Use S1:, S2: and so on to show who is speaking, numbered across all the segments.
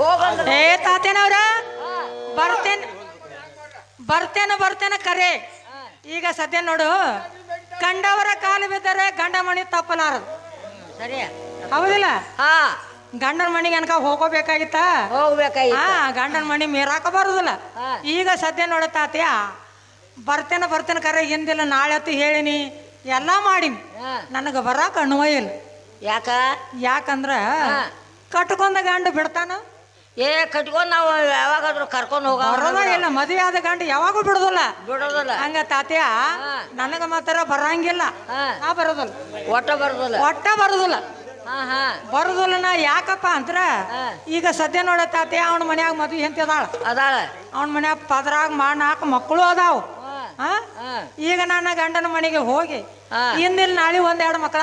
S1: ಹೋಗಂದ್ರ
S2: ಏ ತಾತೇನವ್ರ ಬರ್ತೇನೆ ಕರೆ. ಈಗ ಸದ್ಯ ನೋಡು, ಕಂಡವರ ಕಾಲು ಬಿದ್ದರೆ ಗಂಡ ಮಣಿ ತಪ್ಪಲಾರದು.
S1: ಸರಿ
S2: ಹೌದಿಲ್ಲ?
S1: ಹಾ,
S2: ಗಂಡನ ಮಣಿಗೆ ಅನ್ಕ ಹೋಗಬೇಕಾಗಿತ್ತ, ಗಂಡನ ಮಣಿ ಮೀರಾಕ ಬರುದಿಲ್ಲ. ಈಗ ಸದ್ಯ ನೋಡ ತಾತ್ಯ, ಬರ್ತೇನೆ ಕರೆ. ಹಿಂದಿಲ್ಲ ನಾಳೆ ಹೊತ್ತು ಹೇಳಿನಿ, ಎಲ್ಲಾ ಮಾಡೀನಿ, ನನಗ ಬರಾಕ ಅನ್ವಯ ಇಲ್ಲ. ಯಾಕಂದ್ರ ಕಟ್ಕೊಂಡ ಗಂಡ ಬಿಡ್ತಾನ.
S1: ಕಟ್ಕೊಂಡ್ ನಾವು ಯಾವಾಗಾದ್ರೂ ಕರ್ಕೊಂಡ್
S2: ಬರೋದ ಇಲ್ಲ. ಮದುವೆ ಆದ ಗಂಡ ಯಾವಾಗೂ ಬಿಡುದಿಲ್ಲ. ಹಂಗ ತಾತ್ಯ ನನಗ ಮಾತ್ರ ಬರಂಗಿಲ್ಲ. ಬರೋದಿಲ್ಲ, ಒಟ್ಟ ಬರುದಿಲ್ಲ. ಬರುದಿಲ್ಲ. ಯಾಕಪ್ಪ ಅಂದ್ರ ಈಗ ಸದ್ಯ ನೋಡ ತಾತ್ಯ, ಅವನ ಮನ್ಯಾಗ ಮದ್ವಿ ಹೆಂತ ಅದಾಳ. ಅವನ ಮನ್ಯಾಗ ಪದ್ರಾಗ 4 ಮಕ್ಕಳು ಅದಾವ. ಈಗ ನನ್ನ ಗಂಡನ ಮನೆಗೆ ಹೋಗಿ ಹಿಂದಿಲ್ ನಾಳೆ 1-2 ಮಕ್ಕಳ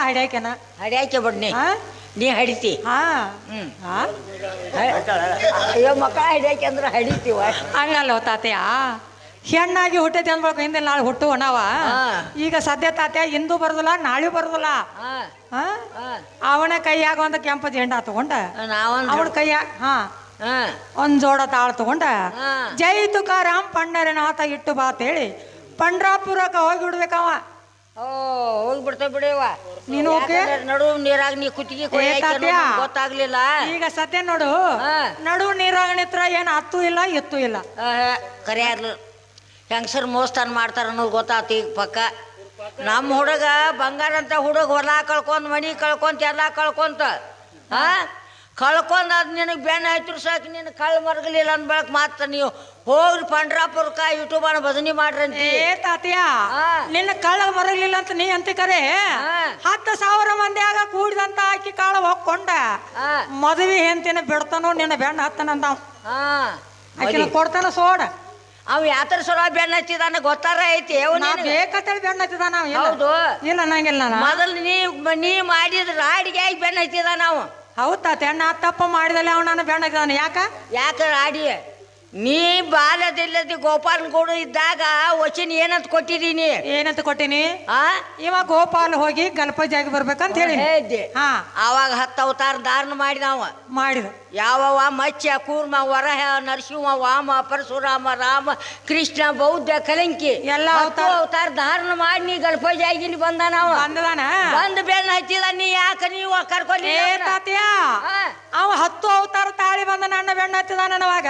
S2: ಹಡ್ಯಾಕೆ
S1: ಬಿಡ್ನಿ. ನೀ ಹಡಿತಿ. ಮಕ್ಕಳ ಹಿಡಿಯಾಕೆ ಅಂದ್ರೆ ಹಡಿತೀವ.
S2: ಹಂಗಲ್ಲ ತಾತ್ಯ, ಹೆಣ್ಣಾಗಿ ಹುಟ್ಟೈತಿ ಅಂದ್ಬೇಕು, ಹಿಂದಿನ ನಾಳೆ ಹುಟ್ಟು ನಾವ. ಈಗ ಸದ್ಯ ತಾತ್ಯ ಇಂದು ಬರುದಿಲ್ಲ, ನಾಳೆ ಬರುದಿಲ್ಲ. ಅವನ ಕೈಯಾಗ ಒಂದು ಕೆಂಪು ಜೆಂಡ ತಗೊಂಡ, ಅವನ ಕೈಯಾಗ ಒಂದ್ ಜೋಡ ತಾಳ ತಗೊಂಡ, ಜೈ ತುಕಾರಾಮ್ ಪಂಡರನಾಥ ಇಟ್ಟು ಬಾ ಅಂತೇಳಿ ಪಂಡ್ರಾಪುರಕ್ಕೆ ಹೋಗಿ ಬಿಡ್ಬೇಕವ.
S1: ಹೋಗ್ಬಿಡ್ತಾವ ಬಿಡವ
S2: ನೀನು.
S1: ನಡು ನೀರಾಗ ನೀ ಕುತ್ತಿಗೆ ಗೊತ್ತಾಗ್ಲಿಲ್ಲ.
S2: ಈಗ ಸದ್ಯ ನೋಡು, ನಡು ನೀರಾಗ ನಿತ್ರ ಏನ್ ಹತ್ತು ಇಲ್ಲ ಎತ್ತು ಇಲ್ಲ.
S1: ಕರೆ ಹೆಂಗಸರ್ ಮೋಸ್ತಾನ ಮಾಡ್ತಾರ ಅನ್ನೋದು ಗೊತ್ತಾತು ಈಗ ಪಕ್ಕ. ನಮ್ಮ ಹುಡುಗ ಬಂಗಾರ ಅಂತ ಹುಡುಗ ಹೊಲ ಕಳ್ಕೊಂಡ್ ಮನಿ ಕಳ್ಕೊಂತ ಎಲ್ಲ ಕಳ್ಕೊಂತ ಕಳ್ಕೊಂಡ್ ಅದ್ ನಿನಗೆ ಬೆನ್ನ ಆಯ್ತು ಸಾಕು, ನಿನ್ನ ಕಳ್ಳ ಮರಗಲಿಲ್ಲ ಅನ್ಬೇಕ್. ಮಾತ್ರ ನೀವು ಹೋಗ್ರಿ ಪಂಡ್ರಾಪುರಕ್ಕ ಯೂಟ್ಯೂಬ್ ಭಜನಿ ಮಾಡ್ರಂತಿ.
S2: ತಾತ್ಯ ನಿನ್ನ ಕಳ್ಳ ಮರಗಲಿಲ್ಲ ಅಂತ ನೀ ಅಂತ ಕರೆ 10,000 ಮಂದಿಯಾಗ ಕೂಡಿದಂತ ಆಕಿ ಕಾಳ ಹೋಗ್ಕೊಂಡ ಮದುವೆ ಹೆಂತಿನ ಬಿಡ್ತಾನೋ ನಿನ್ನ ಬೆಣ್ಣ ಹತ್ತನಂದ ಆಕಿನ ಕೊಡ್ತಾನ ಸೋಡ.
S1: ಅವ್ ಯಾತರ ಸೊಲ ಬೆಣ್ಣ ಹಚ್ಚಿದಾನ ಗೊತ್ತಾರ ಐತಿ.
S2: ಬೇಕಂತೇಳಿ ಬೆಣ್ಣ ಹಚ್ಚಿದಾನ.
S1: ಹೌದು
S2: ಇಲ್ಲ ನಂಗಿಲ್ಲ.
S1: ಮೊದಲು ನೀ ಮಾಡಿದ್ರ ರಾಡಿಗೆ ಆಗಿ ಬೆಣ್ಣ ಹಚ್ಚಿದ ನಾವು.
S2: ಹೌದಾ ನಾ ತಪ್ಪ ಮಾಡಿದಲ್ಲಿ ಅವ ನಾನು ಬೆಣ್ಣ ಹಚ್ಚಿದಾನ.
S1: ಯಾಕ ರಾಡಿ ನೀ ಬಾಲ್ಯದಿಲ್ಲದಿ ಗೋಪಾಲನ್ ಗೌಡ ಇದ್ದಾಗ ವಚನ ಏನಂತ ಕೊಟ್ಟಿದೀನಿ?
S2: ಏನಂತ ಕೊಟ್ಟಿನಿ? ಇವಾಗ ಗೋಪಾಲ್ ಹೋಗಿ ಗಲ್ಪಜಾಗಿ ಬರ್ಬೇಕಂತ ಹೇಳಿ
S1: ಅವಾಗ 10 ಅವತಾರ ಧಾರಣ ಮಾಡಿದ. ಯಾವವ ಮತ್ಸ್ಯ ಕೂರ್ಮ ವರಹ ನರಸಿಂಹ ವಾಮ ಪರಶುರಾಮ ರಾಮ ಕೃಷ್ಣ ಬೌದ್ಧ ಕಲಂಕಿ ಎಲ್ಲ ಅವತಾರ ಧಾರಣ ಮಾಡಿ ನೀ ಗಲ್ಪಜಾಗಿ ಬಂದ. ಬಂದ್ ಬೆನ್ನ ಹಚ್ಚಿದ. ನೀ ಯಾಕ ನೀವು ಕರ್ಕೊಳ್ಳಿ
S2: ತಾತ್ಯ? ಅವ 10 ಅವತಾರ ತಾಳಿ ಬಂದ ನನ್ನ ಬೆಣ್ಣ ಹಚ್ಚಿದಾನ. ಅವಾಗ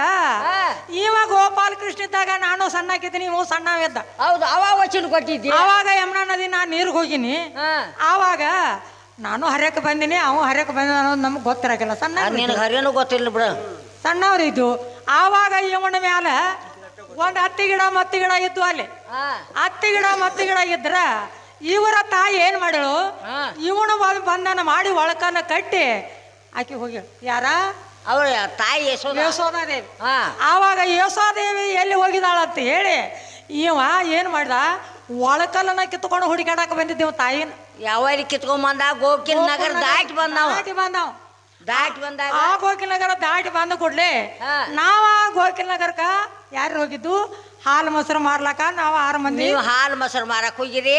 S2: ಇವಾಗ ಗೋಪಾಲ್ ಕೃಷ್ಣ ಇದ್ದಾಗ ನಾನು ಸಣ್ಣಕ್ಕಿದ್ದೀನಿ, ನೀವು ಸಣ್ಣವಿದ್ದ.
S1: ಹೌದು, ಅವಾಗ ವಚನ ಕೊಟ್ಟಿದ್ದಿ.
S2: ಅವಾಗ ಯಮುನಾ ನದಿ ನಾನು ನೀರಿಗೆ ಹೋಗಿನಿ. ಆವಾಗ ನಾನು ಹರ್ಯಕ್ಕೆ ಬಂದಿನಿ, ಅವ ಹರ್ಯಕ್ಕೆ ಬಂದ ಅನ್ನೋದು ನಮ್ಗೆ ಗೊತ್ತಿರಕಿಲ್ಲ.
S1: ಹರಿಯನು ಗೊತ್ತಿಲ್ಲ ಬಿಡ,
S2: ಸಣ್ಣವ್ರಿದ್ದು. ಆವಾಗ ಇವನ ಮ್ಯಾಲ ಒಂದು ಹತ್ತಿ ಗಿಡ ಇದ್ದು. ಅಲ್ಲಿ ಹತ್ತಿ ಗಿಡ ಇದ್ರ ಇವರ ತಾಯಿ ಏನ್ ಮಾಡಳು, ಇವನು ಬಂಧನ ಮಾಡಿ ಒಳಕನ್ನ ಕಟ್ಟಿ ಆಕಿ ಹೋಗಿ. ಯಾರ?
S1: ಅವ್ರ ತಾಯಿ
S2: ಯಶೋಧಾದೇವಿ. ಆವಾಗ ಯಶೋಧಾದೇವಿ ಎಲ್ಲಿ ಹೋಗಿದಾಳ ಅಂತ ಹೇಳಿ ಇವ ಏನ್ ಮಾಡ್ದ, ಒಳಕಲ್ಲನ್ನ ಕಿತ್ಕೊಂಡು ಹುಡುಕಾಡಕ ಬಂದಿದ್ದೇವ ತಾಯಿನ.
S1: ಯಾವ ಕಿತ್ಕೊಂಡ್ ಬಂದ? ಗೋಕಿಲ್ ನಗರ ದಾಟಿ ಬಂದಾವ.
S2: ಆ ಗೋಕಿಲ್ ನಗರ ದಾಟಿ ಬಂದ ಕೂಡ್ಲೆ ನಾವ ಗೋಕಿಲ್ ನಗರಕ್ಕ ಯಾರು ಹೋಗಿದ್ದು? ಹಾಲು ಮೊಸರು ಮಾರ್ಲಕ ನಾವು 6 ಮಂದಿ.
S1: ಹಾಲು ಮೊಸರು ಮಾರಕ್ ಹೋಗಿರಿ.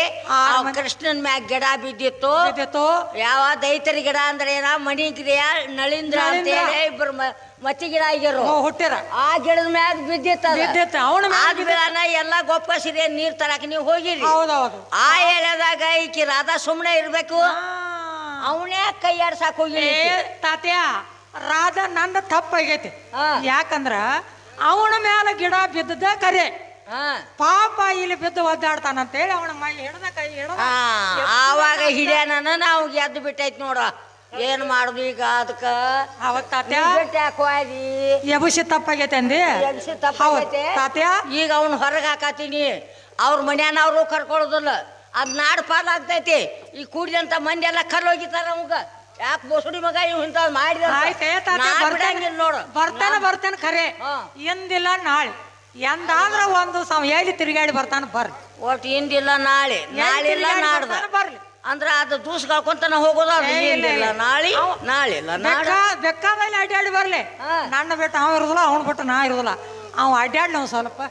S1: ಕೃಷ್ಣನ್ ಮ್ಯಾಗ ಗಿಡ ಬಿದ್ದಿತ್ತು. ಯಾವ ದೈತರಿ ಗಿಡ ಅಂದ್ರೆ ಏನ, ಮಣಿ ಗಿಡ, ನಳಿಂದ್ರ ಅಂತ ಹೇಳಿ 2 ಮಚ್ಚಿ ಗಿಡ ಆಗ್ಯಾರ
S2: ಹುಟ್ಟಿರ.
S1: ಆ ಗಿಡದ ಮ್ಯಾಗ ಬಿದ್ದಿತ್ತ. ಗಿಡನ ಎಲ್ಲಾ ಗೊಪ್ಪಸಿರಿ ನೀರ್ ತರಕ್ ನೀವು ಹೋಗಿರಿ. ಆ ಎಳೆದಾಗ ಈಕಿ ರಾಧಾ ಸುಮ್ನೆ ಇರ್ಬೇಕು, ಅವನೇ ಕೈ ಆಡ್ಸಾಕ್ ಹೋಗಿ.
S2: ತಾತ್ಯ ರಾಧಾ ನಂದ ತಪ್ಪಾಗೈತಿ. ಯಾಕಂದ್ರ ಅವನ ಮ್ಯಾಲ ಗಿಡ ಬಿದ್ದದ ಕರೆ, ಪಾಪ ಇಲ್ಲಿ ಬಿದ್ದು ಒದ್ದಾಡ್ತಾನಂತೇಳಿ ಅವನ ಮೈ ಹಿಡ್ದ ಕೈ
S1: ಆವಾಗ ಹಿಡಿಯನ ನಾವು ಗೆದ್ದು ಬಿಟ್ಟೈತಿ ನೋಡ. ಏನ್ ಮಾಡುದು ಈಗ? ಅದಕ್ಕ
S2: ಅವಾಗ ತಾತ್ಯ ಎಬುಸಿ ತಪ್ಪಾಗೈತೆ ಅಂದಿ. ತಾತ್ಯ
S1: ಈಗ ಅವ್ನ ಹೊರಗೆ ಹಾಕತೀನಿ. ಅವ್ರ ಮನ್ಯಾನವ್ರು ಕರ್ಕೊಳ್ಳೋದಿಲ್ಲ. ಅದ್ ನಾಡ್ ಪಾಲ್ ಆಗ್ತೈತಿ. ಈ ಕೂಡಿದಂತ ಮಂದಿ ಎಲ್ಲ ಕಲ್ಲು ಹೋಗಿತಾರ ಅವಾಗ. ಯಾಕೆ ಬೋಸುಡಿ ಮಗ ಇವ್ ಇಂತ ಮಾಡಿದ
S2: ನೋಡು. ಬರ್ತೇನೆ ಖರೆ, ಎಂದಿಲ್ಲ ನಾಳೆ ಎಂದಾದ್ರ ಒಂದು ಎಲ್ಲಿ ತಿರುಗಾಡಿ ಬರ್ತಾನ. ಬರ್ರಿ
S1: ಒಟ್ಟು ಇಂದಿಲ್ಲ ನಾಳೆ, ನಾಳಿಲ್ಲ ನಾಡ್ದ ಬರ್ಲಿ ಅಂದ್ರ ಅದು ದೂಸ್ಕೊಳ್ಕೊಂತಾನ ಹೋಗೋದ. ನಾಳಿಲ್ಲ
S2: ಬೇಕಾದಲ್ಲಿ ಅಡ್ಡಾಡಿ ಬರ್ಲಿ. ನನ್ನ ಬಿಟ್ಟು ಅವ ಇರುದಿಲ್ಲ, ಅವ್ನ ಬಿಟ್ಟು ನಾ ಇರುದಿಲ್ಲ. ಅವ್ ಅಡ್ಡಾಡ್ಲಿ ಒಂದ್ ಸ್ವಲ್ಪ.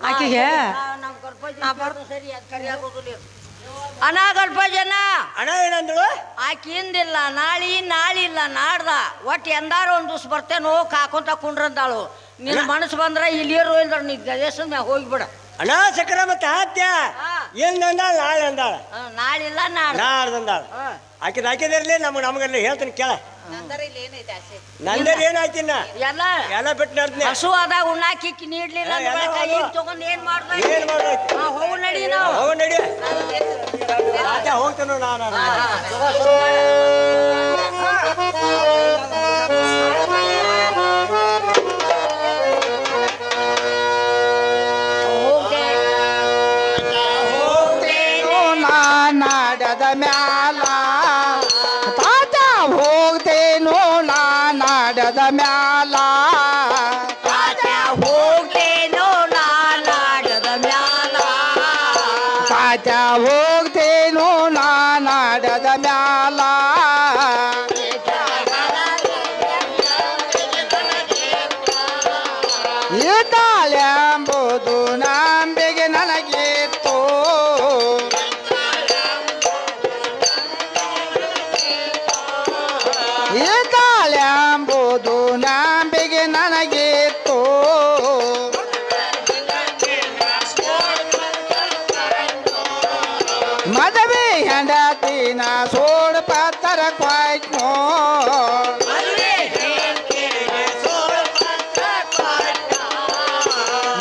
S2: ಆಕಿಗೆ
S1: ಅನಾಗಲ್ಪ ಜನ
S3: ಅಣ್ಣ ಏನಂದಳು
S1: ಆಕಿಂದಿಲ್ಲ ನಾಳಿಲ್ಲ ನಾಡ್ದ ಒಟ್ಟು ಎಂದಾರು ಒಂದು ದಿವ್ಸ ಬರ್ತೇನೋ ಕಾಕೊಂತ ಕುಂಡ್ರಂದಾಳು ನಿನ್ನ ಮನಸ್ಸು ಬಂದ್ರೆ ಇಲ್ಲಿಯರು ಇಲ್ದ್ರ ನೀ ಗದೇಶದ ಮ್ಯಾಗ ಹೋಗಿಬಿಡ.
S3: ಅಣ್ಣ ಸಕ್ರಮ ತಾತ್ಯ ಏನ್ ಅಂದಾಳ ನಾಳೆ ಅಂದಾಳ
S1: ನಾಳಿಲ್ಲ
S3: ನಾಡ್ದಂದಾಳ ಹಾಕಿದಿರ್ಲಿ ನಮಗಲ್ಲಿ ಹೇಳ್ತೀನಿ ಕೇಳ ನಂದೇನ್ ಏನಾಯ್ತಿನ್ನ ಎಲ್ಲ ಬಿಟ್ಟು ನಡ್ತೀನಿ
S1: ಹಸು ಆದಾಗ ಉಣ್ಣಾಕಿ ನೀಡ್ಲಿಲ್ಲ ತಗೊಂಡ್ ಏನ್ ಮಾಡ್ದ
S3: ಏನ್ ಮಾಡೋಯ್ತು
S1: ಹೋಗು ನಡಿ ನಾವು
S3: ಹೋಗು ನಡಿ ಹೋಗ್ತೇನೆ ನಾನು
S4: ನಾಡದ ಮ್ಯಾಲ ತಾತ ಹೋಗ್ತೇನೋ ನಾಡದ ಮ್ಯಾಲ
S1: ಹೋಗ್ತೇನೋ ನಾಡದ ಮ್ಯಾಲ
S4: ತಾತ ಹೋಗ್ತೇನೋ ನಾಡದ ಮ್ಯಾಲ ಇದ್ದಾಳೆಂಬುದು ನಂಬಿಕೆ ನನಗಿತ್ತು ಇದ್ದಾಳೆಂಬುದು ನಂಬಿಕೆ ನನಗಿತ್ತು ಮದುವೆ ಹೆಂಡತಿನ ಸೋಡ್ ಪತ್ತರ ಕ್ವಾಯ್ನೋ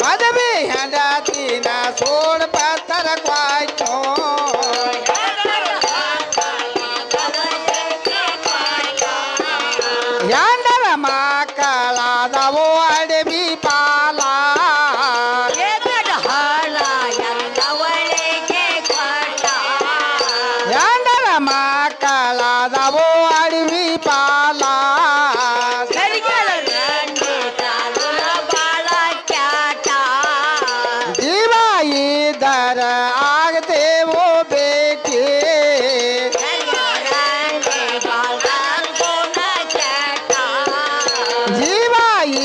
S4: ಮದುವೆ ಹೆಂಡತಿನ ಸೋಡ್ ಪತ್ತರ ಕ್ವಾಯ್ನೋ ಎಂಡರ ಮಕ್ಕಳಾದವು ಅಡವಿ ಪಾಲ ಎಂಡರ ಮಕ್ಕಳಾದವು ಅಡವಿ ಪಾಲ ಜೀವ ಇದ್ದರ ಆಗತೇವೋ ಬೇಕೇ ಜೀವ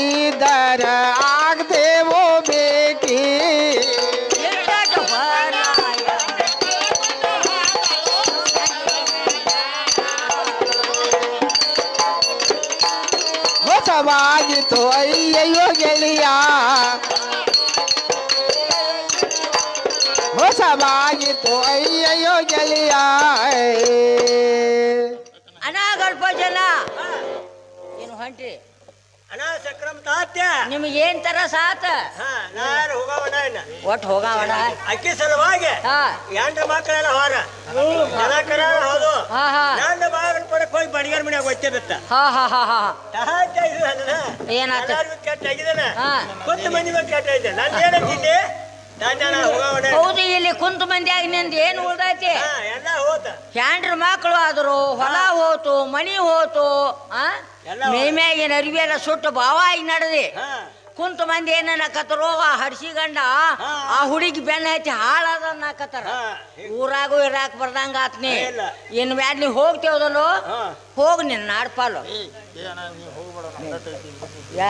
S4: ಇದ್ದರ ಆಗತೇವೋ ಬೇಕೇ ಹೊಸವಾಗಿತ್ತು ಅಯ್ಯಯ್ಯೋ ಗೆಳೆಯ ಹೊಸವಾಗಿತ್ತು ಅಯ್ಯಯ್ಯೋ ಗೆಳೆಯ
S1: ಅನಾಗಲ್ಪ ಜನ ಏನು ಹೊಂಟ್ರಿ
S3: ಅಣ್ಣ ಸಕ್ರಮ ತಾತ್ಯ
S1: ನಿಮ್ಗೆ ಏನ್ ತರ ಸಾತ
S3: ನಾನು ಹೋಗವಣ
S1: ಒಟ್ಟು ಹೋಗವಣ
S3: ಅಕ್ಕಿ ಸಲುವಾಗಿ ಎಂಟ್ರ ಮಕ್ಕಳೆಲ್ಲ ಹೊರ ಜನ ಕರ ಹೋದು ನನ್ನ ಬಾಗಿನ ಪಡಕ್ ಹೋಗಿ ಬಡಿಗಾರ ಮನ್ಯಾಗ ಹೋಗ್ತೇನತ್ತ
S1: ಏನಾತ
S3: ಕೆಟ್ಟ ಆಗಿದ್ದಾನ ಕೊತ್ತ ಮಂದಿ ಬಗ್ಗೆ ಕೆಟ್ಟ ಐತೆ ನಾನು ಏನಂತಿದ್ದೆ
S1: ಹೌದು ಇಲ್ಲಿ ಕುಂತ ಮಂದಿಯಾಗಿ ನಿಂದ ಏನು ಉಳ್ದೈತಿ
S3: ಎಲ್ಲ ಹೋತ
S1: ಹ್ಯಾಂಡ್ರ ಮಕ್ಕಳು ಆದ್ರು ಹೊಲ ಹೋತು ಮನಿ ಹೋತು ಮೇಮ್ಯಾಗಿನ ಅರಿವಿ ಎಲ್ಲ ಸುಟ್ಟು ಬಾವಾಗಿ ನಡೆದಿ ಕುಂತ ಮಂದಿ ಏನನ್ನಕತ್ತರೋ ಆ ಹಡ್ಸಿಗಂಡ ಆ ಹುಡುಗಿ ಬೆನ್ನ ಹಚ್ಚಿ ಹಾಳದನ್ನಕತ್ತಾರ ಊರಾಗೂ ಇರಾಕ್ ಬರ್ದಂಗ ಆತ್ನಿ ಇನ್ ಮ್ಯಾಲ ನೀ ಹೋಗ್ತೇವದಲ್ಲೋ ಹೋಗ್ ನಿನ್ನ ನಾಡ್ಪಾಲು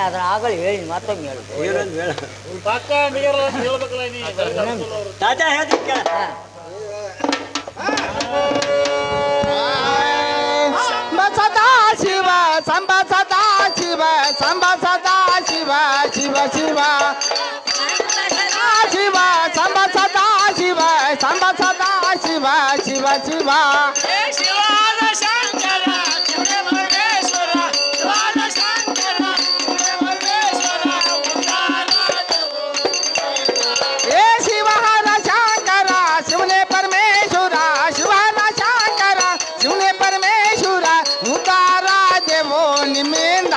S1: ಅದ್ರ ಆಗಲಿ ಹೇಳಿ ಮತ್ತೊಮ್ಮೆ ಹೇಳು
S3: ತಾತ ಹೇಳ್ತೀನಿ
S4: ಸದಾ ಶಿವ ಸಂಬ ಸದಾ ಶಿವ ಸಂಬ ಸದಾ ಶಿವ ಶಿವ ಶಿವ ಶಿವ ಸಂಬ ಸದಾ ಶಿವ ಸಂಬ ಸದಾ ಶಿವ ಶಿವ ಶಿವ ಏ ಶಿವ ಹರ ಶಂಕರ ಶಿವನೇ ಪರಮೇಶ್ವರ ಶಿವ ಹರ ಶಂಕರ ಶಿವನೇ ಪರಮೇಶ್ವರ ಉದ್ದಾರ ದೇವೋ ನಿಮ್ಮಿಂದ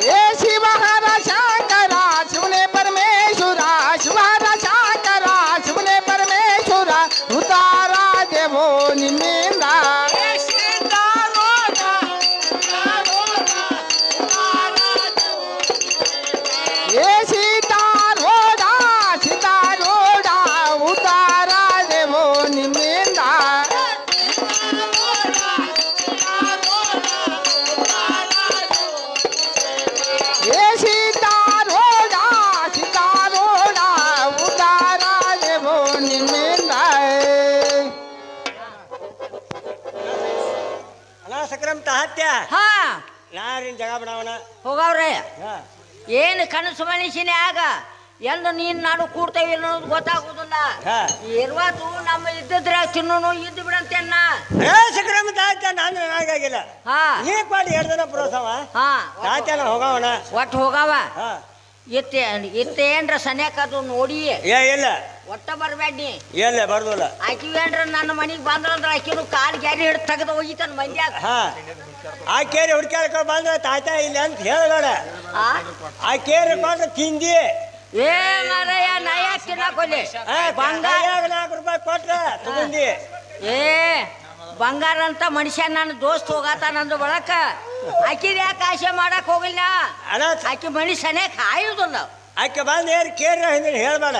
S4: ಏ ಶಿವ ಹರ ಶಂಕರ ಶಿವನೇ ಪರಮೇಶ್ವರ ಶಿವ ಹರ ಶಂಕರ ಶಿವನೇ ಪರಮೇಶ್ವರ ಉದ್ದಾರ ದೇವೋ ನಿಮ್ಮಿಂದ ಏ ಸೀತಾರೋಡ
S3: ತಾತ್ಯ
S1: ಹಾ
S3: ನಾರಿನ ಜಗ ಬಿಡವನ
S1: ಹೋಗವ್ರೆ ಏನು ಕನಸು ಮನುಷ್ಯನೇ ಆಗ ಎಂದು ನೀನು ನಾನು ಕೂಡ್ತೇವೆ ಅನ್ನೋದು ಗೊತ್ತಾಗುದಿಲ್ಲ. ಇರುವತ್ತು ನಮ್ಮ ಇದ್ದಿದ್ರೆ ತಿನ್ನೋನು ಇದ್ದು ಬಿಡಂತೇನ
S3: ಸಕ್ರಮ ತಾತ್ಯ ನಾನು ನನಗಾಗಿಲ್ಲ.
S1: ಹಾ
S3: ನೀ ಪಾಡಿ 2 ದಿನ ಪ್ರೋತ್ಸಾವ.
S1: ಹಾ
S3: ತಾತ್ಯನ ಹೋಗವನ
S1: ಒಟ್ಟು ಹೋಗವ. ಇತ್ತೇನ್ರ ಸನ್ಯಾಕದು ನೋಡಿ
S3: ಇಲ್ಲ
S1: ಒಟ್ಟ ಬರ್ಬೇಡಿ.
S3: ಇಲ್ಲ ಬರ್ದಲ್ಲ.
S1: ಆಕಿವೇನ್ರ ನನ್ನ ಮನೆಗೆ ಬಂದ್ರಂದ್ರ ಆಕಿನು ಕಾಲು ಗ್ಯಾರಿ ಹಿಡಿದು ತೆಗೆದು ಹೋಗಿತಾನ ಮಂದ್ಯಾಗ.
S3: ಆ ಕೇರಿ ಹುಡ್ಕ್ಯಾಡ್ಕೊ ಬಂದ್ರೆ ತಾತ್ಯ ಇಲ್ಲ ಅಂತ ಹೇಳಬೇಡ. ಆ ಕೇರಿ ಕೊಟ್ರೆ ತಿಂದಿ
S1: ಏ ಮಾರಯ್ಯ ನಾ ಯಾಕೆ ತಿನ್ನಾಕೊಲ್ಲಿ
S3: ಬಂಗಾರ 4 ರೂಪಾಯಿ ಕೊಟ್ರೆ ತಗೊಂಡಿ.
S1: ಏ ಬಂಗಾರ ಅಂತ ಮನುಷ್ಯ ನನ್ನ ದೋಸ್ತ್ ಹೋಗತ್ತ ನಂದು ಬಳಕ ಆಕಿದ ಯಾಕೆ ಆಸೆ ಮಾಡಕ್ ಹೋಗಿಲ್ಲ. ಆಕಿ ಮನುಷ್ಯನೇ ಕಾಯುದಿಲ್ಲ.
S3: ಆಕೆ ಬಂದು ಏನ್ ಕೇರಿ ಹಿಂದೆ ಹೇಳ್ಬೇಡ.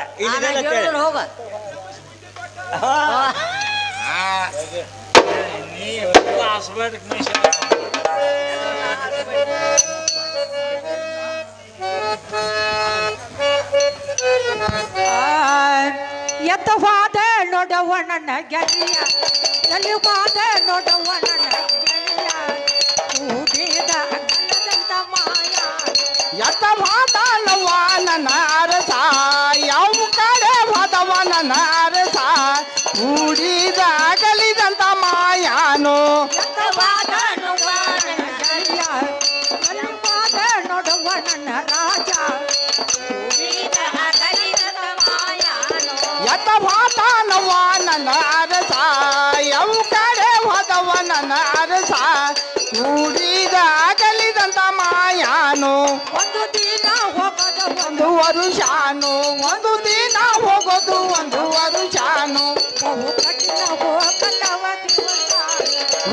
S1: ಹೋಗ
S2: ಎತ್ತವಾದ ನೋಡವ ನನ್ನ ಗೆಳೆಯ ಎಲ್ಲಿ ಬಾದ ನೋಡವ ನನ್ನ ಗೆಳೆಯ ಕೂಡಿದ ಕಲ್ಲದಂತ ಮಾಯ
S4: ಎತ್ತವಾದಲ್ಲವ ನನ್ನ ಅರಸ ಯಾವ ಕಡೆ ಹೋದವ ನನ್ನ ಅರಸ ಕೂಡಿದ ಅಗಲಿದಂತ ಮಾಯಾನು
S2: ಎತ್ತವಾದ ನೋಡವ ನನ್ನ ಗೆಳೆಯ ಎಲ್ಲಿ ಬಾದ ನೋಡವ ನನ್ನ ರಾಜ ಕೂಡಿದ ಅಗಲಿದಂತ ಮಾಯಾನು
S4: ಎತ್ತವಾದನವ ನನ್ನ ಅರಸ ಯಾವ ಕಡೆ ಹೋದವ ನನ್ನ ಅರಸ ಕೂಡಿದ ಅಗಲಿದಂತ ಮಾಯಾನು
S2: ಒಂದು ದಿನ ಹೋಗೋದು
S4: ಒಂದು ವರುಷಾನು ಒಂದು ದಿನ ಹೋಗೋದು ಒಂದು ವರುಷಾನು
S2: ಬಹು ಕಠಿಣವೋ ಕಲ್ಲವ ದಿವಸ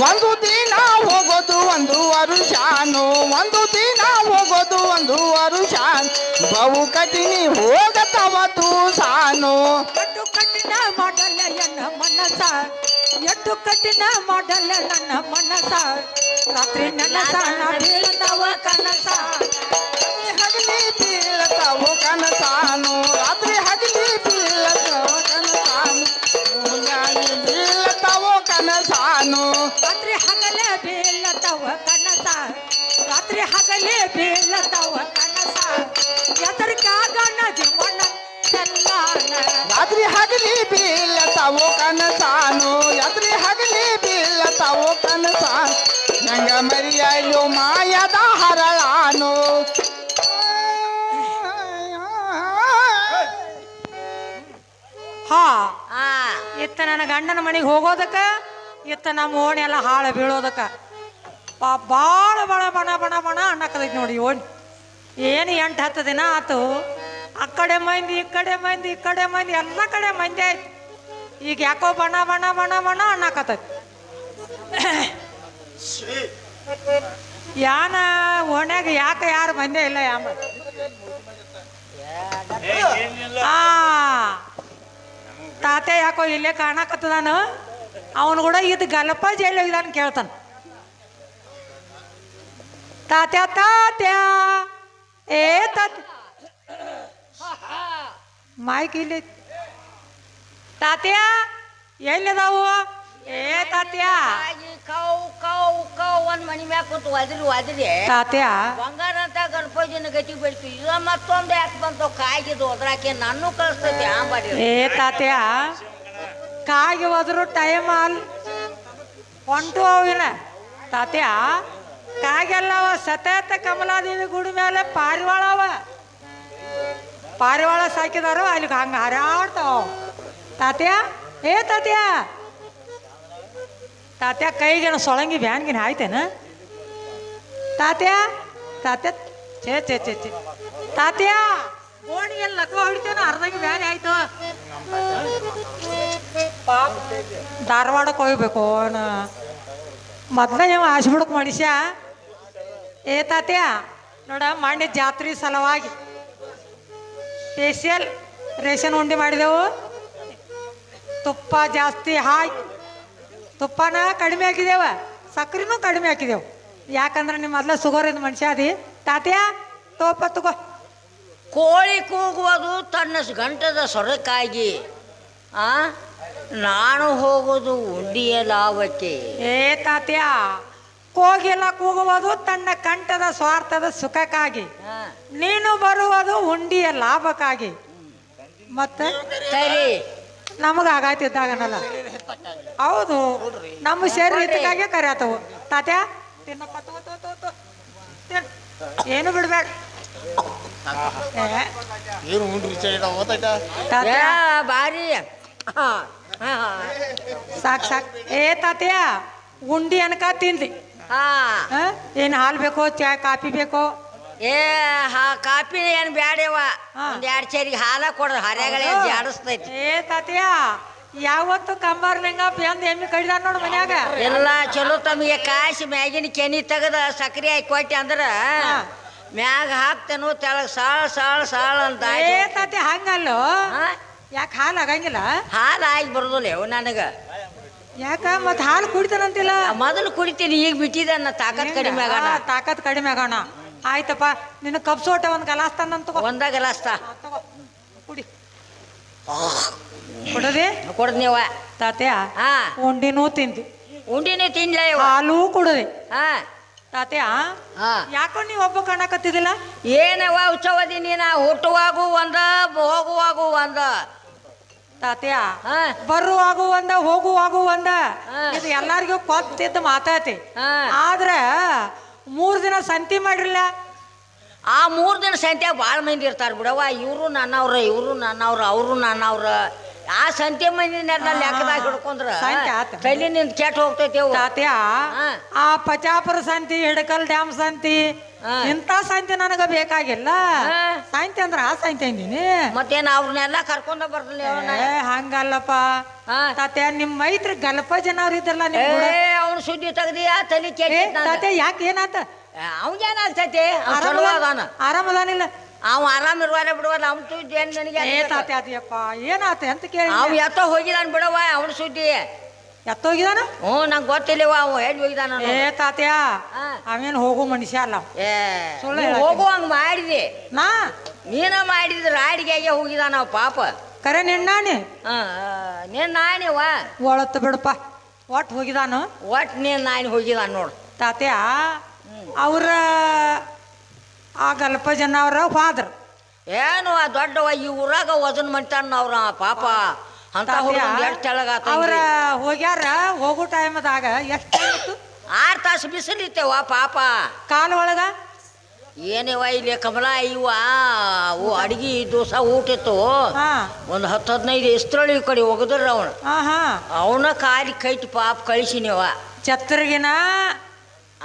S4: ಒಂದು ದಿನ ಹೋಗೋದು ಒಂದು ವರುಷಾನು ಒಂದು ದಿನ ಹೋಗೋದು ಒಂದು ವರುಷಾನ್ ಬಹು ಕಠಿಣಿ ಹೋಗತವ ತೂಸಾನು
S2: ಎಟ್ಟು ಕಠಿಣ ಮಾಡಲ್ಲ ಎನ್ನ ಮನಸ ಎಟ್ಟು ಕಠಿಣ ಮಾಡಲ್ಲ ನನ್ನ ಮನಸ ರಾತ್ರಿ ನನಸ ಬೀಳದವ ಕನಸ
S4: ಹಗಲಿ ಬೀಳತವು ಕನಸಾನು ರಾತ್ರಿ ಹಗಲಿ ಬೀಳತವ ಕನಸಾನು ಮುಂಜಾನೆ ಬೀಳತವು ಕನಸಾನು
S2: ರಾತ್ರಿ ಹಗಲೇ ಬೀಳತವ ಕನಸ ರಾತ್ರಿ ಹಗಲೇ ಬೀಳತವ ಕನಸ ಎದರಿಕಾಗ ನದಿಮಣ್ಣ ಚೆಲ್ಲಾನ
S4: ರಾತ್ರಿ ಹಗಲಿ ಬೀಳತವು ಕನಸಾನು ರಾತ್ರಿ ಹಗಲಿ ಬೀಳತವು ಕನಸಾನು ನಂಗ ಮರಿಯಲು ಮಾಯದ ಹರಳಾನು
S2: ಹಾ
S1: ಹಾ
S2: ಇತ್ತ ನನ್ನ ಗಂಡನ ಮನೆಗೆ ಹೋಗೋದಕ್ಕ ಇತ್ತ ನಮ್ಮ ಓಣಿ ಎಲ್ಲ ಹಾಳು ಬೀಳೋದಕ್ಕ ಭಾಳ ಬಣ ಬಣ ಬಣ ಬಣ ಅನ್ನಕದೈತಿ ನೋಡಿ ಓಣಿ ಏನು 8-10 ದಿನ ಆತು ಆ ಕಡೆ ಮಂದಿ ಈ ಕಡೆ ಮಂದಿ ಈ ಕಡೆ ಮಂದಿ ಎಲ್ಲ ಕಡೆ ಮಂದಿ ಆಯ್ತು ಈಗ ಯಾಕೋ ಬಣ ಬಣ ಬಣ ಬಣ ಅನ್ನಕತ್ತೈತಿ ಯಾನ ಓಣ್ಯಾಗ ಯಾಕೆ ಯಾರು ಮಂದೇ ಇಲ್ಲ ಯಾಮ ತಾತೆ ಯಾಕೋ ಇಲ್ಲೇ ಕಾಣಕತ್ತದಾನು ಅವನು ಕೂಡ ಇದು ಗಲಪ ಜೈಲ್ ಹೋಗಿದಾನ ಕೇಳ್ತಾನ ತಾತ್ಯ ತಾತ್ಯ ಏ ತಾತ್ಯ ಮಾಯ್ಕ್ ಇಲ್ಲಿ ತಾತ್ಯ ಎಲ್ಲಿದಾವು ಏ ತಾತ್ಯ
S1: ಕೌ ಕೌ ಕೌ ಒಂದ್ ಮನಿ ಮ್ಯಾಗ ಕೂತು ಒದ್ರಿ
S2: ತಾತ್ಯ
S1: ಬಂಗಾರ ಅಂತ ಗಣಪತಿನ ಗತಿ ಬೆಳ್ತು ಈಗ ಮತ್ತೊಂದು ಯಾಕೆ ಬಂತು ಕಾಯ್ಗಿದ್ದು ಹೋದ್ರಾಕೆ ನಾನು ಕಳಿಸ್ತೈತಿ ಆ ಮಾಡಿ
S2: ಏ ತಾತ್ಯ ಕಾಗಿ ಹೋದ್ರು ಟೈಮ್ ಹೊಂಟು ಅವಿನ ತಾತ್ಯ ಕಾಗೆಲ್ಲವ ಸತತ ಕಮಲಾದೇವಿ ಗುಡಿ ಮೇಲೆ ಪಾರಿವಾಳ ಸಾಕಿದಾರು ಅಲ್ಲಿಗೆ ಹಂಗ ಹಾರಾಡ್ತಾವ ತಾತ್ಯ ಏ ತಾತ್ಯ ತಾತ್ಯ ಕೈಗೇನು ಸೊಳಂಗಿ ಬ್ಯಾನ್ಗಿನ ಆಯ್ತೇನ ತಾತ್ಯ ತಾತ್ಯ ಛೇ ಛೇ ಛೇ ಛೇ ತಾತ್ಯ ಓಣಿಗೆಲ್ಲ ಲಕ್ವ ಹೊಡಿತೇನ ಅರ್ಧಂಗಿ ಬ್ಯಾನ್ ಆಯ್ತು ಪಾಪ ಧಾರವಾಡಕ್ಕೆ ಹೋಗ್ಬೇಕು ಮೊದ್ಲ ನೀವು ಆಸ್ಬಿಡಕ್ ಮನುಷ್ಯ ಏ ತಾತ್ಯ ನೋಡ ಮಂಡ್ಯ ಜಾತ್ರೆ ಸಲುವಾಗಿ ಸ್ಪೆಷಲ್ ರೇಷನ್ ಉಂಡೆ ಮಾಡಿದೆವು ತುಪ್ಪ ಜಾಸ್ತಿ ಹಾಕಿ ತುಪ್ಪನ ಕಡಿಮೆ ಹಾಕಿದೇವ ಸಕ್ಕರೆನೂ ಕಡಿಮೆ ಹಾಕಿದೆವು ಯಾಕಂದ್ರೆ ನಿಮ್ಮ ಮೊದಲ ಶುಗರ್ ಇದ್ದ ಮನುಷ್ಯ ಅದಿ ತಾತ್ಯ ತೋಪ ತಗೋ
S1: ಕೋಳಿ ಕೂಗುವುದು ತನ್ನ ಗಂಟದ ಸೊರಕಾಗಿ ನಾನು ಹೋಗೋದು ಉಂಡಿಯ ಲಾಭಕ್ಕೆ
S2: ಏ ತಾತ್ಯ ಕೋಗಿಲ ಕೂಗುವುದು ತನ್ನ ಕಂಠದ ಸ್ವಾರ್ಥದ ಸುಖಕ್ಕಾಗಿ, ನೀನು ಬರುವುದು ಹುಂಡಿಯ ಲಾಭಕ್ಕಾಗಿ. ಮತ್ತೆ
S1: ಸರಿ
S2: ನಮಗಾಗತ್ತಿದ್ದಾಗನಲ್ಲ. ಹೌದು, ನಮ್ಮ ಶರೀರ ಹಿತಕ್ಕಾಗೆ ಕರೆಯತ್ತವು. ತಾತ್ಯ ತಿನ್ನಪ್ಪ, ಏನು ಬಿಡ್ಬೇಡ. ತಾತ್ಯ
S1: ಬಾರಿ
S2: ಸಾಕ್ ಸಾಕ್. ಏ ತಾತ್ಯ, ಉಂಡಿ ಅನ್ಕ ತಿಂದಿ. ಏನ್ ಹಾಲು ಬೇಕೋ, ಚಾ ಕಾಫಿ ಬೇಕೋ?
S1: ಏ ಕಾಫಿ ಏನ್ ಬ್ಯಾಡವ, ಒಂದ್ 2 ಚೇರಿಗೆ ಹಾಲ ಕೊಡ್ರ, ಹರ್ಯಾಗಳೇ ಜಾಡಿಸ್ತೈತಿ.
S2: ಏ ತಾತ್ಯ, ಯಾವತ್ತು ಕಂಬಾರ್ನಂಗ ಬೆಂದ್ ಎಮ್ಮಿ ಕಡಿದ ನೋಡು ಮನ್ಯಾಗ.
S1: ಎಲ್ಲ ಚಲೋ ತಮಗೆ ಕಾಯಿಸಿ ಮ್ಯಾಗಿನ ಕೆನಿ ತೆಗದ ಸಕ್ರೆ ಹಾಕಿ ಕೊಟ್ಟಿ ಅಂದ್ರ ಮ್ಯಾಗ ಹಾಕ್ತೇನು, ತೆಳಗ್ ಸಾಳ್ ಸಾಳ್ ಸಾಳ್ ಅಂತ.
S2: ಏ ತಾತ್ಯ, ಹಂಗಲ್ಲೋ. ಯಾಕೆ ಹಾಲು ಆಗಂಗಿಲ್ಲ?
S1: ಹಾಲು ಆಗಿ ಬರೋದಿಲ್ಲ ಅವ್ ನನಗ.
S2: ಯಾಕ ಮತ್ ಹಾಲು ಕುಡಿತಾನಂತಿಲ್ಲ?
S1: ಮೊದಲು ಕುಡಿತೀನಿ, ಈಗ ಬಿಟ್ಟಿದ ತಾಕತ್ ಕಡಿಮೆ ಆಗೋಣ.
S2: ತಾಕತ್ ಕಡಿಮೆ ಆಗೋಣ. ಆಯ್ತಪ್ಪ, ನಿನ್ನ ಕಬ್ಸೋಟ ಒಂದ್ ಗಲಾಸ್ ತಂದಂತ
S1: ಒಂದ ಗಲಾಸ್ತ
S2: ಕುಡಿ. ಕೊಡದೆ
S1: ಕೊಡ್ದೀವ
S2: ತಾತ್ಯ. ಉಂಡಿನೂ ತಿಂದಿ,
S1: ಉಂಡಿನೇ ತಿನ್ಲ,
S2: ಹಾಲು ಕುಡದೆ. ತಾತ್ಯ,
S1: ಹಾ
S2: ಯಾಕೋ ನೀವ್ ಒಬ್ಬ ಕಾಣಕತ್ತಿದಿಲ್ಲ?
S1: ಏನವ ಉತ್ಸವದಿ ನೀನ, ಹುಟ್ಟುವಾಗೂ ಒಂದ ಹೋಗುವಾಗೂ ಒಂದ.
S2: ತಾತ್ಯ, ಬರುವಾಗೂ ಒಂದ ಹೋಗುವಾಗೂ ಒಂದ. ಇದು ಎಲ್ಲಾರ್ಗೂ ಕೊತ್ತಿದ್ದ ಮಾತಾತಿ. ಆದ್ರ 3 ದಿನ ಸಂತಿ ಮಾಡಿರ್ಲ.
S1: ಆ 3 ದಿನ ಸಂತ್ಯಾಗ ಭಾಳ ಮಂದಿ ಇರ್ತಾರ ಬಿಡವ. ಇವರು ನನ್ನವ್ರ, ಇವರು ನನ್ನವ್ರ, ಅವರು ನನ್ನವ್ರ. ಆ ಸಂತೆ ಮಂದಿನೆಲ್ಲ ಲೆಕ್ಕದಾಗ ಹಿಡ್ಕೊಂಡ್ರ ತಲೆ ನಿಂತ ಕೆಟ್ಟ ಹೋಗ್ತೈತಿ.
S2: ತಾತ್ಯ, ಆ ಪಚಾಪುರ ಸಂತಿ, ಹಿಡಕಲ್ ಡ್ಯಾಮ್ ಸಂತಿ, ಇಂಥ ಸಂತಿ ನನಗ ಬೇಕಾಗಿಲ್ಲ. ಸಂತಿ ಅಂದ್ರ ಆ ಸಂತಿ ಅಂದಿನಿ.
S1: ಮತ್ತೇನ ಅವ್ರನ್ನೆಲ್ಲ ಕರ್ಕೊಂಡ ಬರ್ಲಿ?
S2: ಹಂಗಲ್ಲಪ್ಪ ತಾತ್ಯ, ನಿಮ್ಮ ಮೈತ್ರಿ ಗಲ್ಪ ಜನ ಅವ್ರ ಇದ್ರಲ್ಲ,
S1: ಅವ್ನ ಸುದ್ದಿ ತೆಗ್ದಿಯಾ ತಲೆ ಕೆಟ್ಟ.
S2: ತಾತ್ಯ, ಯಾಕೆ ಏನಾತ?
S1: ಅವಂಗೇನಾಗ್ತೈತಿ?
S2: ಆರಾಮದಾನಿಲ್ಲ.
S1: ಅವ್ ಆರಾಮ್ ಇರುವಾರ ಬಿಡುವಲ್ಲ, ಅವ್ನ ಸುದ್ದಿ ಏನ್ ನನಗೆ?
S2: ತಾತ್ಯ ಅದಿಯಪ್ಪ, ಏನಾತ ಅಂತ ಕೇಳಿ.
S1: ಅವ್ ಎತ್ತೋ ಹೋಗಿದಾನ ಬಿಡವ, ಅವನ ಸುದ್ದಿ
S2: ಎತ್ತೋಗಿದಾನ?
S1: ನಂಗೆ ಗೊತ್ತಿಲ್ಲವ ಅವ ಎಲ್ಲಿ ಹೋಗಿದಾನ.
S2: ಏ ತಾತ್ಯ, ಅವೇನ್ ಹೋಗು ಮನುಷ್ಯ ಅಲ್ಲ.
S1: ಹೋಗುವಂಗ ಮಾಡಿದೆ
S2: ನಾ,
S1: ನೀನ ಮಾಡಿದ್ರ ರಾಡಿಗೆ ಹೋಗಿದಾನ ಅವ ಪಾಪ.
S2: ಕರೆ ನಿನ್ನಾಣಿ?
S1: ನೀನ್ ನಾಣಿವ
S2: ಒಳತ್ತು ಬಿಡಪ್ಪ, ಒಟ್ಟು ಹೋಗಿದಾನು.
S1: ಒಟ್ಟು ನೀನ್ ನಾಣಿ ಹೋಗಿದಾನ ನೋಡು.
S2: ತಾತ್ಯ, ಅವ್ರ ಆ ಗಲ್ಪ ಜನ ಅವ್ರ ಹೋದ್ರ
S1: ಏನು ದೊಡ್ಡವ ಈ ಊರಾಗ ವಜನ್ ಮಾಡ್ತಾನ ಅವ್ರ ಪಾಪ. ಅಂತ ಎಷ್ಟು ತೆಳಗಾತ.
S2: ಅವ್ರ ಹೋಗ್ಯಾರ, ಹೋಗೋ ಟೈಮದಾಗ ಎಷ್ಟು
S1: 6 ತಾಸು ಬಿಸಿಲಿತ್ತೇವ ಪಾಪ.
S2: ಕಾಲ ಒಳಗ
S1: ಏನೇವ ಇಲ್ಲಿ ಕಮಲ ಇವ ಅಡಿಗೆ ದೋಸ ಊಟ ಇತ್ತು. ಒಂದು 10-15 ಎಸ್ತ್ರಳಿ ಕಡೆ ಒಗದ್ರ ಅವನು. ಅವನ ಕಾಲಿ ಕೈಟ್ ಪಾಪ ಕಳಿಸಿನಿವ.
S2: ಛತ್ರಿಗಿನ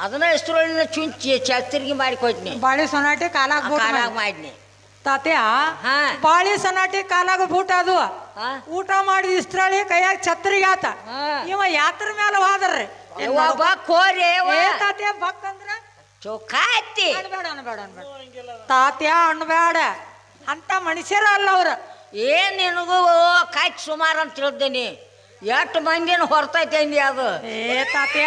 S1: ಅದನ್ನ ಎಸ್ತ್ರೊಳಿನ ಚುಂಚಿ ಛತ್ರಿಗೆ ಮಾಡಿ ಕೊಟ್ನಿ.
S2: ಬಾಳಿ ಸೊನಾಟಿ ಕಾಲಾಗ
S1: ಮಾಡಿನಿ.
S2: ತಾತ್ಯ, ಬಾಳಿ ಸೊನಾಟಿ ಕಾಲಾಗ ಬೂಟ ಅದು ಊಟ ಮಾಡಿದ ಇಸ್ತ್ರಳಿ ಕೈಯಾಗ ಛತ್ರಿಗೆ ಆತ. ಇವ ಯಾತ್ರ ಮೇಲೆ ಹೋದ್ರಿ ತಾತ್ಯ. ಬಕ್ ಅಂದ್ರ
S1: ಚೊಕ್ಕಾತಿ
S2: ಅನ್ಬೇಡ ಅನ್ಬೇಡ ಅನ್ಬೇಡ ತಾತ್ಯ, ಅನ್ಬೇಡ. ಅಂತ ಮನುಷ್ಯರ ಅಲ್ಲ ಅವ್ರ.
S1: ಏನ್ ನಿನಗೂ ಕಾಯ್ತು ಸುಮಾರು ಅಂತ ತಿಳಿದೇನಿ. ಎಷ್ಟು ಮಂದಿನ ಹೊರ್ತೈತೆ ಅಂದಿ ಅದು.
S2: ಏ ತಾತ್ಯ,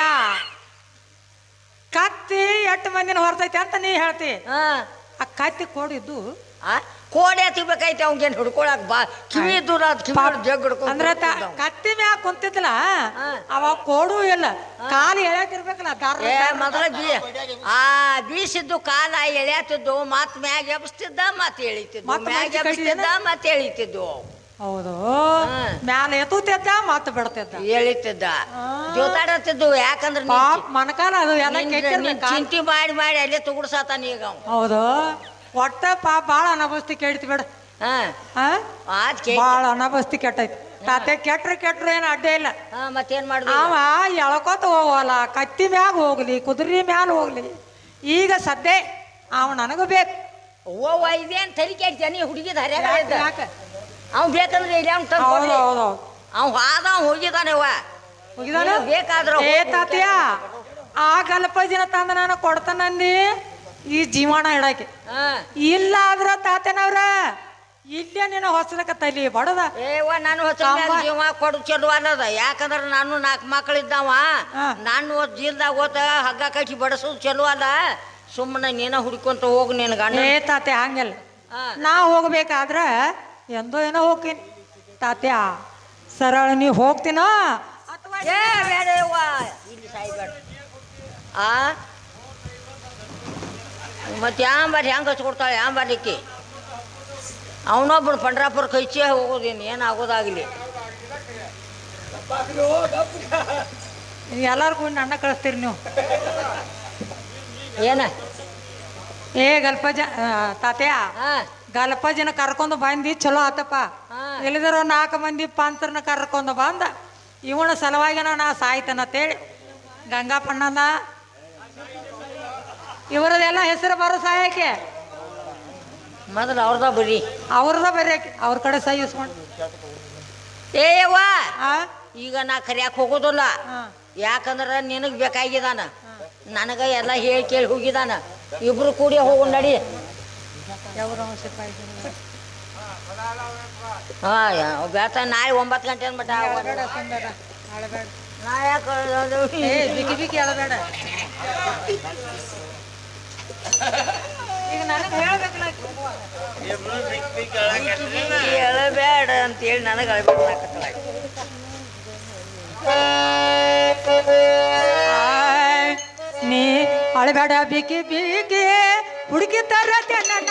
S2: ಕತ್ತಿ 8 ಮಂದಿನ ಹೊರ್ತೈತಿ ಅಂತ ನೀ ಹೇಳ್ತಿ. ಆ ಕತ್ತಿ ಕೋಡಿದ್ದು
S1: ಕೋಡಿ ಹತ್ತಿಬೇಕೈತೆ ಅವಂಗೇನು ಹಿಡ್ಕೊಳಕ್ ಬಾ ಕಿವಿ ದೂರ
S2: ಅಂದ್ರೆ ಕತ್ತಿ ಮ್ಯಾಗ ಕುಂತಿದ್ಲ ಅವಾಗ ಕೋಡು ಇಲ್ಲ, ಕಾಲು ಎಳ್ಯಾತಿರ್ಬೇಕಲ್ಲ.
S1: ಮೊದಲ ಬೀಸಿದ್ದು ಕಾಲ ಎಳ್ಯಾತಿದ್ದು, ಮತ್ ಮ್ಯಾಗ ಎಬ್ಸ್ತಿದ್ದ ಮತ್ ಎಳಿತಿದ್ದು, ಮ್ಯಾಗ ಎಬ್ಸ್ತಿದ್ದ ಮತ್ ಎಳಿತಿದ್ದು.
S2: ಹೌದು, ಮ್ಯಾಲ ಎತ್ತುತ್ತಿದ್ದ ಮತ್ ಬಿಡ್ತಿದ್ದ,
S1: ಎಳಿತಿದ್ದ, ಜೋತಾಡತ್ತಿದ್ದು. ಯಾಕಂದ್ರೆ
S2: ಮನಕಾಲ ಅದು ಎಲ್ಲ
S1: ಚಿಂತಿ ಮಾಡಿ ಮಾಡಿ ಅಲ್ಲೇ ತುಗುಡ್ಸಾತಾನ ಈಗ.
S2: ಹೌದು, ಒಟ್ಟ ಬಾಳ ಅನಬಸ್ತಿ ಕೆಡ್ತಿ ಬೇಡ. ಬಾಳ ಅನಬಸ್ತಿ ಕೆಟ್ಟೈತಿ ತಾತೆ. ಕೆಟ್ರು ಏನ್ ಅಡ್ಡ ಇಲ್ಲ.
S1: ಮತ್ತೇನ್ ಮಾಡ,
S2: ಅವ ಎಳ್ಕೊತ ಹೋಗಲ್ಲ, ಕತ್ತಿ ಮ್ಯಾಗ ಹೋಗ್ಲಿ, ಕುದುರೆ ಮ್ಯಾಲ ಹೋಗ್ಲಿ. ಈಗ ಸದ್ಯ ಅವ ನನಗೂ ಬೇಕು.
S1: ಇದೇನ್ ತಲೆ ಕೆಡ್ತಾನೆ ಹುಡುಗಿದ ಹರ್ಯಾಗ. ಅವ್ ಬೇಕಂದ್ರೆ ಇಲ್ಲಿ ಅವ್ನು ತಂದು ಅವ್ ಹೋಗಿದಾನೆವ
S2: ಹೋಗಿದಾನ
S1: ಬೇಕಾದ್ರ.
S2: ಏ ತಾತ್ಯ, ಆ ಗಲ್ಪ ದಿನ ತಂದ ನಾನು ಕೊಡ್ತಾನಂದಿ ಈ ಜೀವನ ಇಡಕ್ಕೆ. ಇಲ್ಲ ಆದ್ರ ತಾತನವ್ರ ಇಲ್ಲೇ ನೀನು ಹೊಸದಕ್ಕ ತಲಿ ಬಡದ.
S1: ನಾನು ಹೊಸ ಜೀವ ಕೊಡು ಚಲೋ ಅಲ್ಲದ. ಯಾಕಂದ್ರ ನಾನು 4 ಮಕ್ಕಳಿದ್ದಾವ. ನಾನು ಜೀಲ್ದಾಗ ಹೋತ ಹಗ್ಗ ಕಟ್ಟಿ ಬಡಸೋದು ಚಲೋ ಅಲ್ಲ. ಸುಮ್ಮನೆ ನೀನ ಹುಡ್ಕೊಂತ ಹೋಗು ನಿನ್ ಗಂಡ.
S2: ಏ ತಾತೆ, ಹಂಗಲ್ಲ. ನಾ ಹೋಗ್ಬೇಕಾದ್ರ ಎಂದೋ ಏನೋ ಹೋಗ್ತೀನಿ ತಾತ್ಯ. ಸರಳ ನೀ ಹೋಗ್ತೀನೋ
S1: ಅಥವಾ ಇಲ್ಲಿ ಸಾಯ್ಬೇಡ. ಆ ಮತ್ತೆ ಯಾಂಬಾರಿ ಹೆಂಗೆ ಹಚ್ಕೊಡ್ತಾಳೆ ಯಾಂಬಾರಿಕ್ಕೆ ಅವನೊಬ್ಬರು ಪಂಡ್ರಾಪುರ ಕೈಚೆ ಹೋಗೋದೇನು ಏನಾಗೋದಾಗಲಿ
S2: ಎಲ್ಲಾರ್ಗೂ ಅನ್ನ ಕಳಿಸ್ತೀರಿ ನೀವು
S1: ಏನ
S2: ಏ ಗಲ್ಪಜ ತಾತ್ಯ ಗಲ್ಪಜನ ಕರ್ಕೊಂಡು ಬಂದು ಚಲೋ ಆತಪ್ಪ ಇಲ್ಲಿದ್ರ 4 ಮಂದಿ ಪಾಂತ್ರನ ಕರ್ಕೊಂಡು ಬಂದ ಇವನ ಸಲುವಾಗಿನ ನಾ ಸಾಯ್ತನಂತೇಳಿ ಗಂಗಾಪಣ್ಣನ ಇವರದೆಲ್ಲ ಹೆಸರು ಬರೋ ಸಾಯಕ್ಕೆ
S1: ಮೊದಲು ಅವ್ರದ
S2: ಬರೀ ಅವ್ರ ಕಡೆ ಸಹಿ ಇಸ್ಕೊಂಡು
S1: ಏಯವ್ವ ಈಗ ನಾ ಕರಿಯಾಕ ಹೋಗೋದಿಲ್ಲ ಯಾಕಂದ್ರೆ ನಿನಗೆ ಬೇಕಾಗಿದಾನ ನನಗೆ ಎಲ್ಲ ಹೇಳಿ ಕೇಳಿ ಹೋಗಿದಾನ ಇಬ್ರು ಕೂಡಿ ಹೋಗು ನಡಿ ಹಾಂ ಬೇತ ನಾಳೆ 9 ಗಂಟೆ ಮಟ್ಟ ನಾ ಯಾಕೆ
S2: ಬಿಕಿ ಅಳಬೇಡ ಈಗ ನನಗೆ ಹೇಳ್ಬೇಕಲ್ಲ
S1: ಹೇಳಬೇಡ ಅಂತೇಳಿ ನನಗೆ ಅಳ್ಬೇಕಲ್ಲ
S2: ನೀ ಅಳಬೇಡ ಬಿಕಿ ಹುಡುಕಿ ತರತ್ತೆ ನನ್ನ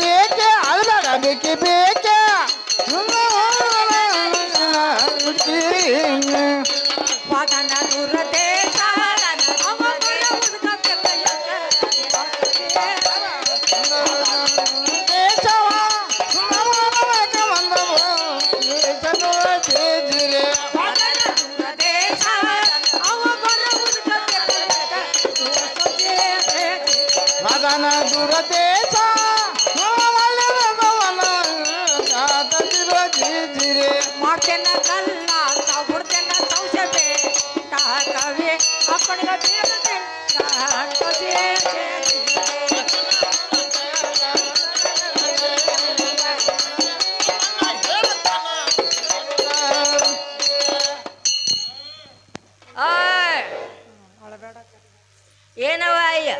S4: ಬೇಕೆ ಅಲ್ಬೇಡ ಬೇಕೆ ಬೇಕೆ
S2: ವಾಗನ ದೂರ ದೇಶ
S4: ದುರದೇಶ
S2: ಮಾಡ್ತೇನ ಕಲ್ಲ ಬಿಡ್ತೇನ ಸೌಸೆ ಕವಿ ಅಪ್ಪನಿಗೆ
S1: ಏನವ ಅಯ್ಯ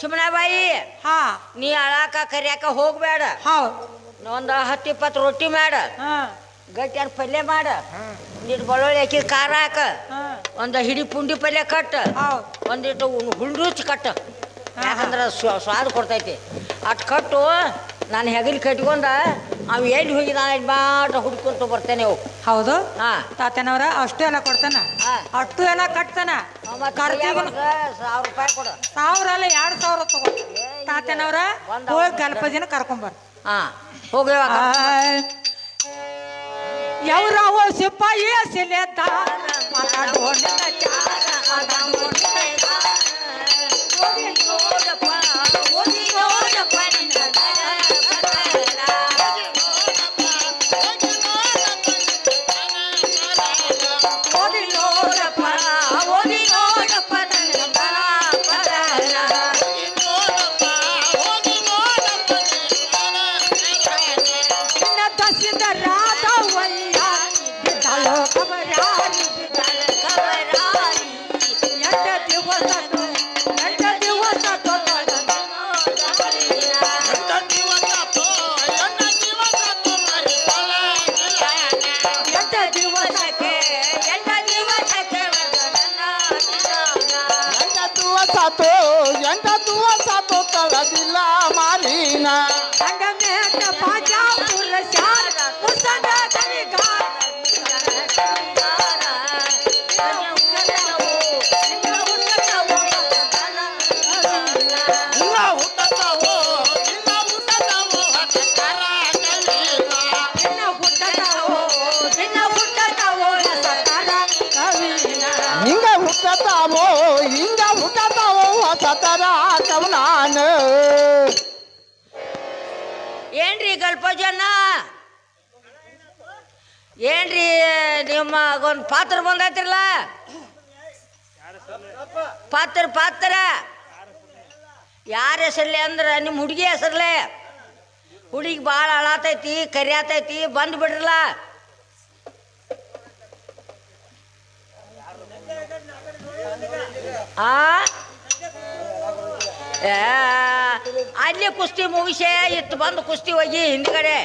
S1: ಸುಮ್ಮನಾಬಾಯಿ ನೀ ಅಳಾಕ ಕರಿಯಾಕ ಹೋಗ್ಬೇಡ ಒಂದು 10-20 ರೊಟ್ಟಿ ಮಾಡ ಗಟ್ಟಿ ಪಲ್ಯ ಮಾಡ ನೀರು ಬೆಳ್ಳುಳ್ಳಿ ಹಾಕಿ ಖಾರ ಹಾಕ ಒಂದು ಹಿಡಿ ಪುಂಡಿ ಪಲ್ಯ ಕಟ್ಟ ಒಂದಿಟ್ಟು ಹುಂಡ್ರುಚ್ ಕಟ್ಟ ಯಾಕಂದ್ರೆ ಸ್ವಾದ ಕೊಡ್ತೈತಿ ಅಟ್ ಕಟ್ಟು ನಾನು ಹೆಗಲಿ ಕಟ್ಕೊಂಡ ಅವು ಎಲ್ಲಿ ಹೋಗಿದಾನ ಮಾಟ ಹುಡ್ಕೊಂತ ಬರ್ತೇನೆ ಅವು
S2: ಹೌದು
S1: ಹಾ
S2: ತಾತನವ್ರ ಅಷ್ಟು ಎಲ್ಲ ಕೊಡ್ತಾನ ಅಷ್ಟು ಎಲ್ಲ ಕಟ್ತಾನ
S1: 1000 ರೂಪಾಯಿ ಕೊಡು
S2: 1000 ಅಲ್ಲ 2000 ತಗೋ ತಾತನವ್ರ ಹೋಗಿ ಗಲ್ಪಜಿನ ಕರ್ಕೊಂಬರ್
S1: ಹಾ ಹೋಗಿ
S2: ఎవరవ సిపాయి సిలేత మాట్లాడోన
S4: ತಳದಿಲ್ಲ ಮಾಲಿನ ಹಿಂಗ ಹುಟ್ಟತಾವೋ ಹಿಂಗ ಹುಟ್ಟತಾವೋ ಹೊಸತರ ಕವನಾನ
S1: ಏನ್ರಿ ಗಲ್ಪ ಜನ ಏನ್ರಿ ನಿಮ್ಮ ಒಂದು ಪಾತ್ರ ಬಂದೈತಿರಲ್ಲ ಪಾತ್ರ ಯಾರ ಹೆಸರ್ಲೆ ಅಂದ್ರೆ ನಿಮ್ಮ ಹುಡುಗಿ ಹೆಸರ್ಲೆ ಹುಡುಗಿ ಭಾಳ ಅಳಾತೈತಿ ಕರಿಯಾತೈತಿ ಬಂದು ಬಿಡ್ರಲ್ಲ ಆ ಅಲ್ಲಿ ಕುಸ್ತಿ ಮುಗಿಸೆ ಇತ್ತು ಬಂದು ಕುಸ್ತಿ ಹೋಗಿ ಹಿಂದ್ಗಡೆ